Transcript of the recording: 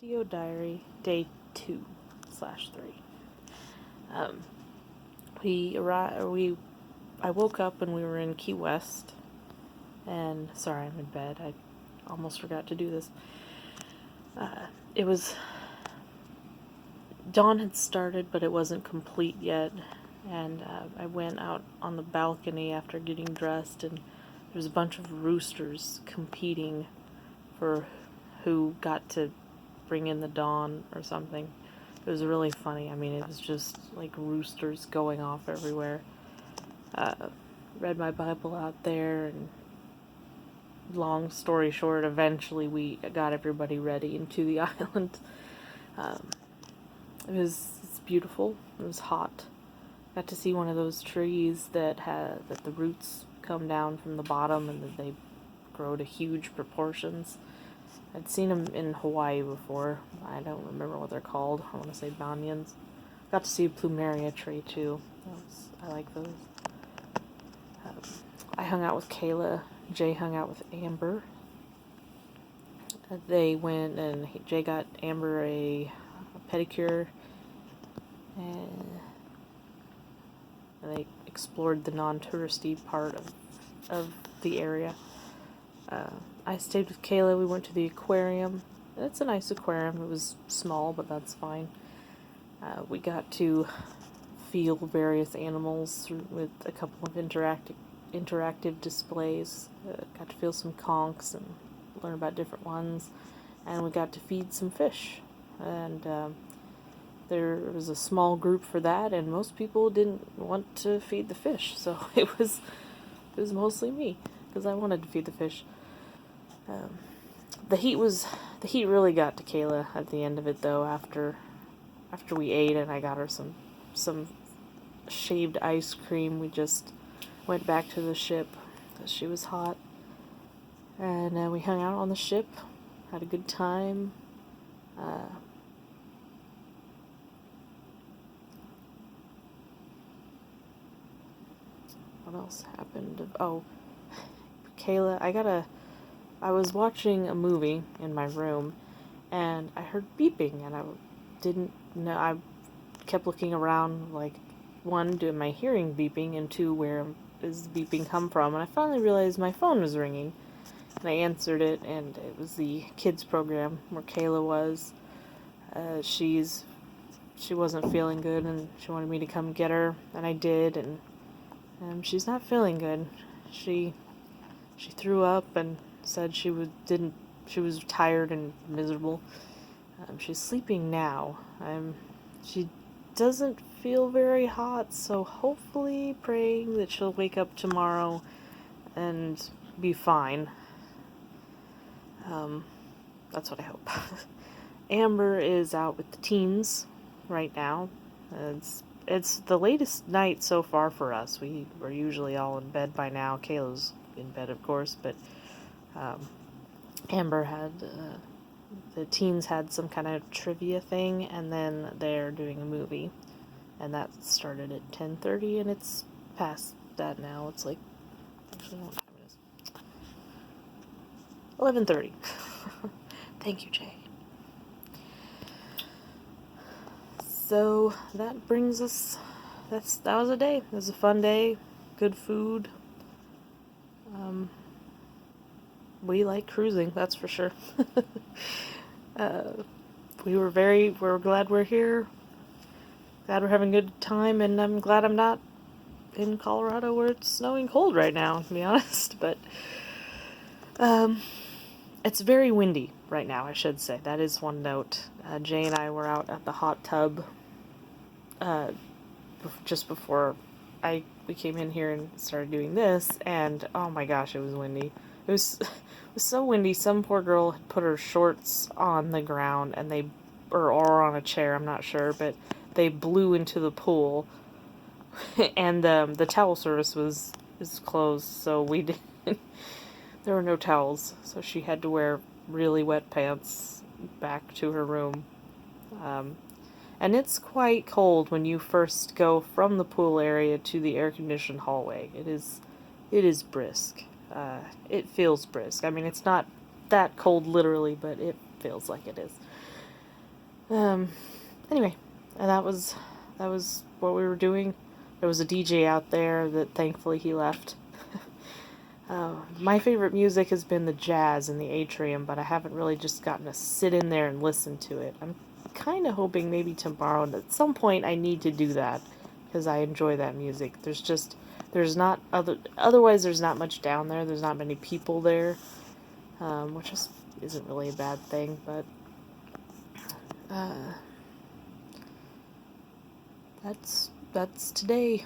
Video diary day 2/3. Um, we arrived. I woke up and we were in Key West. And sorry, I'm in bed. I almost forgot to do this. It was dawn had started, but it wasn't complete yet. And I went out on the balcony after getting dressed, and there was a bunch of roosters competing for who got to bring in the dawn or something. It was really funny. I mean, it was just like roosters going off everywhere. Read my Bible out there, and long story short, eventually we got everybody ready into the island. It's beautiful. It was hot. Got to see one of those trees that the roots come down from the bottom and that they grow to huge proportions. I'd seen them in Hawaii before. I don't remember what they're called. I want to say banyans. Got to see a plumeria tree too. I like those. I hung out with Kayla. Jay hung out with Amber. They went and Jay got Amber a pedicure, and they explored the non-touristy part of the area. I stayed with Kayla. We went to the aquarium. It's a nice aquarium. It was small, but that's fine. We got to feel various animals with a couple of interactive displays. Got to feel some conchs and learn about different ones. And we got to feed some fish. And there was a small group for that, and most people didn't want to feed the fish. So it was mostly me, because I wanted to feed the fish. The heat really got to Kayla at the end of it, though. After we ate and I got her some shaved ice cream, we just went back to the ship because she was hot, and we hung out on the ship, had a good time. What else happened? Oh, Kayla, I was watching a movie in my room, and I heard beeping, and I didn't know. I kept looking around, like, one, do am I hearing beeping, and two, where does the beeping come from? And I finally realized my phone was ringing, and I answered it, and it was the kids program where Kayla was. She wasn't feeling good, and she wanted me to come get her, and I did, and she's not feeling good. She threw up and said she was tired and miserable. She's sleeping now. She doesn't feel very hot, so hopefully praying that she'll wake up tomorrow and be fine. That's what I hope. Amber is out with the teens right now. It's the latest night so far for us. We were usually all in bed by now. Kayla's in bed, of course, but Amber had the teens had some kind of trivia thing, and then they're doing a movie, and that started at 10:30, and it's past that now. It's like, actually, what time it is? 11:30. Thank you, Jay. So that brings us. That was a day. It was a fun day. Good food. We like cruising, that's for sure. We're glad we're here. Glad we're having a good time, and I'm glad I'm not in Colorado where it's snowing cold right now, to be honest. But it's very windy right now, I should say. That is one note. Jay and I were out at the hot tub just before we came in here and started doing this, and oh my gosh, it was windy. It was so windy. Some poor girl had put her shorts on the ground, and or on a chair, I'm not sure, but they blew into the pool, and the towel service is closed, so we didn't. There were no towels, so she had to wear really wet pants back to her room. And it's quite cold when you first go from the pool area to the air-conditioned hallway. It is brisk. It feels brisk. I mean, it's not that cold literally, but it feels like it is. Anyway, and that was what we were doing. There was a DJ out there that thankfully he left. My favorite music has been the jazz in the atrium, but I haven't really just gotten to sit in there and listen to it. I'm kind of hoping maybe tomorrow, and at some point I need to do that, because I enjoy that music. There's not otherwise there's not much down there. There's not many people there, which isn't really a bad thing, but that's today.